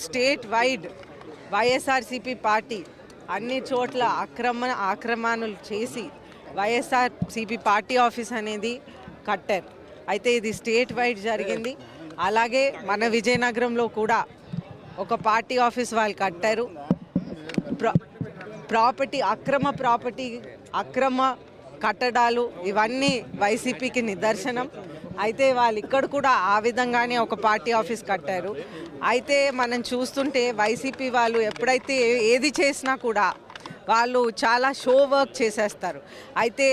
State wide YSRCP party అన్ని చోట్ల ఆక్రమణలు చేసి వైఎస్ఆర్సీపీ పార్టీ ఆఫీస్ అనేది కట్టారు. అయితే ఇది స్టేట్ వైడ్ జరిగింది. అలాగే మన విజయనగరంలో కూడా ఒక పార్టీ ఆఫీస్ వాళ్ళు కట్టారు. అక్రమ కట్టడాలు ఇవన్నీ వైసీపీకి నిదర్శనం. అయితే వాళ్ళు ఇక్కడ కూడా ఆ విధంగానే ఒక పార్టీ ఆఫీస్ కట్టారు. అయితే మనం చూస్తుంటే వైసీపీ వాళ్ళు ఎప్పుడైతే ఏది చేసినా కూడా వాళ్ళు చాలా షో వర్క్ చేసేస్తారు. అయితే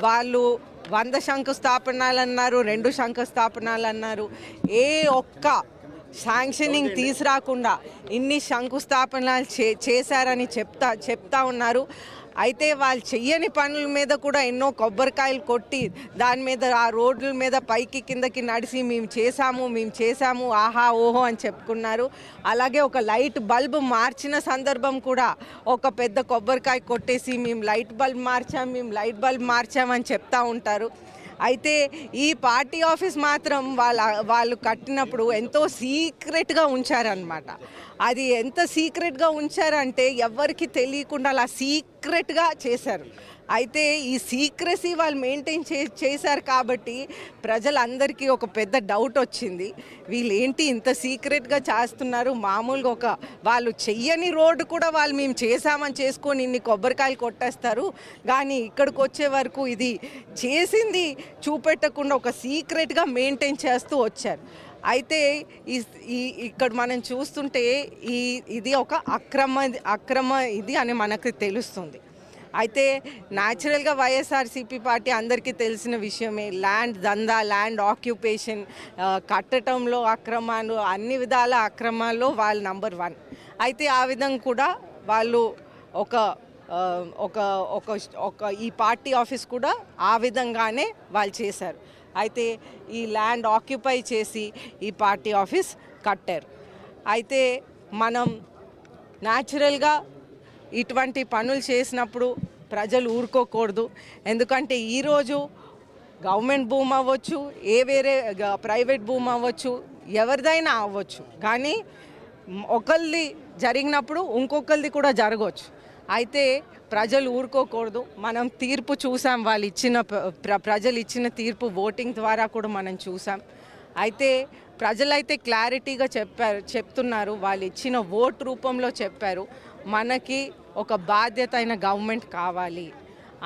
వాళ్ళు 100 శంకుస్థాపనలు అన్నారు, 2 శంకుస్థాపనలు అన్నారు. ఏ ఒక్క శాంక్షనింగ్ తీసుకురాకుండా ఇన్ని శంకుస్థాపనలు చేశారని చెప్తా ఉన్నారు. అయితే వాళ్ళు చెయ్యని పనుల మీద కూడా ఎన్నో కొబ్బరికాయలు కొట్టి దాని మీద ఆ రోడ్ల మీద పైకి కిందకి నడిచి మేము చేశాము ఆహా ఓహో అని చెప్పుకున్నారు. అలాగే ఒక లైట్ బల్బ్ మార్చిన సందర్భం కూడా ఒక పెద్ద కొబ్బరికాయ కొట్టేసి మేము లైట్ బల్బ్ మార్చామని చెప్తా ఉంటారు. అయితే ఈ పార్టీ ఆఫీస్ మాత్రం వాళ్ళు కట్టినప్పుడు ఎంతో సీక్రెట్గా ఉంచారనమాట. అది ఎంత సీక్రెట్గా ఉంచారంటే ఎవరికి తెలియకుండా అలా సీక్రెట్గా చేశారు. అయితే ఈ సీక్రసీ వాళ్ళు మెయింటైన్ చేశారు కాబట్టి ప్రజలందరికీ ఒక పెద్ద డౌట్ వచ్చింది. వీళ్ళు ఏంటి ఇంత సీక్రెట్గా చేస్తున్నారు, మామూలుగా వాళ్ళు చెయ్యని రోడ్డు కూడా వాళ్ళు మేము చేసామని చేసుకొని ఇన్ని కొబ్బరికాయలు కొట్టేస్తారు, కానీ ఇక్కడికి వచ్చే వరకు ఇది చేసింది చూపెట్టకుండా ఒక సీక్రెట్గా మెయింటైన్ చేస్తూ వచ్చారు. అయితే ఇక్కడ మనం చూస్తుంటే ఇది ఒక అక్రమ ఇది అని మనకు తెలుస్తుంది. అయితే న్యాచురల్గా వైఎస్ఆర్సీపీ పార్టీ అందరికీ తెలిసిన విషయమే. ల్యాండ్ ఆక్యుపేషన్, కట్టడంలో అక్రమాలు, అన్ని విధాల అక్రమాల్లో వాళ్ళు నంబర్ 1. అయితే ఆ విధంగా కూడా వాళ్ళు ఒక ఈ పార్టీ ఆఫీస్ కూడా ఆ విధంగానే వాళ్ళు చేశారు. అయితే ఈ ల్యాండ్ ఆక్యుపై చేసి ఈ పార్టీ ఆఫీస్ కట్టారు. అయితే మనం న్యాచురల్గా ఇటువంటి పనులు చేసినప్పుడు ప్రజలు ఊరుకోకూడదు. ఎందుకంటే ఈరోజు గవర్నమెంట్ భూమి అవ్వచ్చు, వేరే ప్రైవేట్ భూమి అవ్వచ్చు, ఎవరిదైనా అవ్వచ్చు, కానీ ఒకరిది జరిగినప్పుడు ఇంకొకరిది కూడా జరగవచ్చు. అయితే ప్రజలు ఊరుకోకూడదు. మనం తీర్పు చూసాం, ప్రజలు ఇచ్చిన తీర్పు ఓటింగ్ ద్వారా కూడా మనం చూసాం. అయితే ప్రజలైతే క్లారిటీగా చెప్తున్నారు, వాళ్ళు ఇచ్చిన ఓటు రూపంలో చెప్పారు, మనకి ఒక బాధ్యత అయిన గవర్నమెంట్ కావాలి.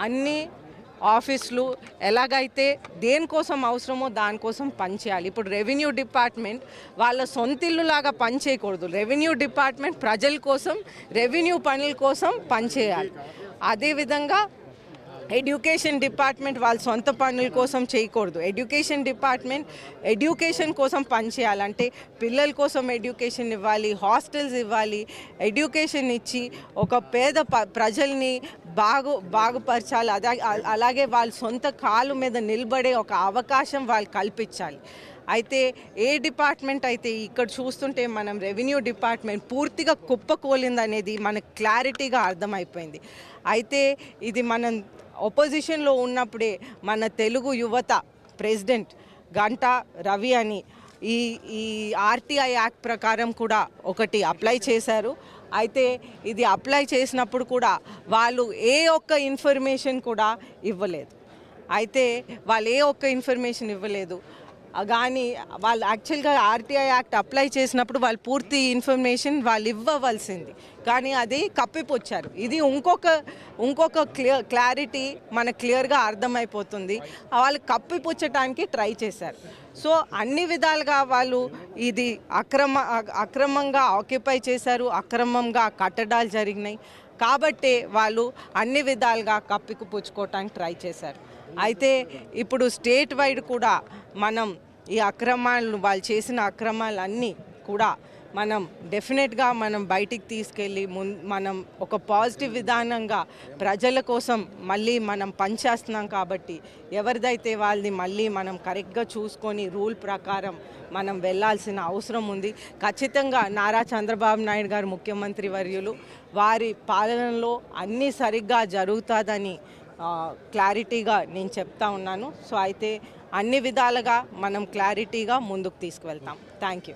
అన్ని ఆఫీసులు ఎలాగైతే దేనికోసం అవసరమో దానికోసం పనిచేయాలి. ఇప్పుడు రెవెన్యూ డిపార్ట్మెంట్ వాళ్ళ సొంతిల్లులాగా పనిచేయకూడదు. రెవెన్యూ డిపార్ట్మెంట్ ప్రజల కోసం, రెవెన్యూ పనుల కోసం పనిచేయాలి. అదేవిధంగా ఎడ్యుకేషన్ డిపార్ట్మెంట్ వాళ్ళ సొంత పనుల కోసం చేయకూడదు. ఎడ్యుకేషన్ డిపార్ట్మెంట్ ఎడ్యుకేషన్ కోసం పనిచేయాలంటే పిల్లల కోసం ఎడ్యుకేషన్ ఇవ్వాలి, హాస్టల్స్ ఇవ్వాలి. ఎడ్యుకేషన్ ఇచ్చి ఒక పేద ప్రజల్ని బాగుపరచాలి. అలాగే వాళ్ళ సొంత కాలు మీద నిలబడే ఒక అవకాశం వాళ్ళు కల్పించాలి. అయితే ఏ డిపార్ట్మెంట్ అయితే ఇక్కడ చూస్తుంటే మనం రెవెన్యూ డిపార్ట్మెంట్ పూర్తిగా కుప్పకూలిందనేది మనకు క్లారిటీగా అర్థమైపోయింది. అయితే ఇది మనం ఆపోజిషన్లో ఉన్నప్పుడే మన తెలుగు యువత ప్రెసిడెంట్ గంటా రవి అని ఈ ఆర్టీఐ యాక్ట్ ప్రకారం కూడా ఒకటి అప్లై చేశారు. అయితే ఇది అప్లై చేసినప్పుడు కూడా వాళ్ళు ఏ ఒక్క ఇన్ఫర్మేషన్ కూడా ఇవ్వలేదు. కానీ వాళ్ళు యాక్చువల్గా ఆర్టీఐ యాక్ట్ అప్లై చేసినప్పుడు వాళ్ళు పూర్తి ఇన్ఫర్మేషన్ వాళ్ళు ఇవ్వవలసింది, కానీ అది కప్పిపుచ్చారు. ఇది ఇంకొక క్లారిటీ మనకు క్లియర్గా అర్థమైపోతుంది. వాళ్ళు కప్పిపుచ్చటానికి ట్రై చేశారు. సో అన్ని విధాలుగా వాళ్ళు ఇది అక్రమంగా ఆక్యుపై చేశారు, అక్రమంగా కట్టడాలు జరిగినాయి కాబట్టి వాళ్ళు అన్ని విధాలుగా కప్పిపుచ్చుకోవటానికి ట్రై చేశారు. అయితే ఇప్పుడు స్టేట్ వైడ్ కూడా మనం ఈ వాళ్ళు చేసిన అక్రమాలన్నీ కూడా మనం డెఫినెట్గా మనం బయటికి తీసుకెళ్ళి మనం ఒక పాజిటివ్ విధానంగా ప్రజల కోసం మళ్ళీ మనం పనిచేస్తున్నాం కాబట్టి ఎవరిదైతే వాళ్ళని మళ్ళీ మనం కరెక్ట్గా చూసుకొని రూల్ ప్రకారం మనం వెళ్ళాల్సిన అవసరం ఉంది. ఖచ్చితంగా నారా చంద్రబాబు నాయుడు గారు ముఖ్యమంత్రి వర్యులు వారి పాలనలో అన్నీ సరిగ్గా జరుగుతుందని క్లారిటీగా నేను చెప్తా ఉన్నాను. సో అయితే అన్ని విధాలుగా మనం క్లారిటీగా ముందుకు తీసుకువెళ్తాం. Thank you.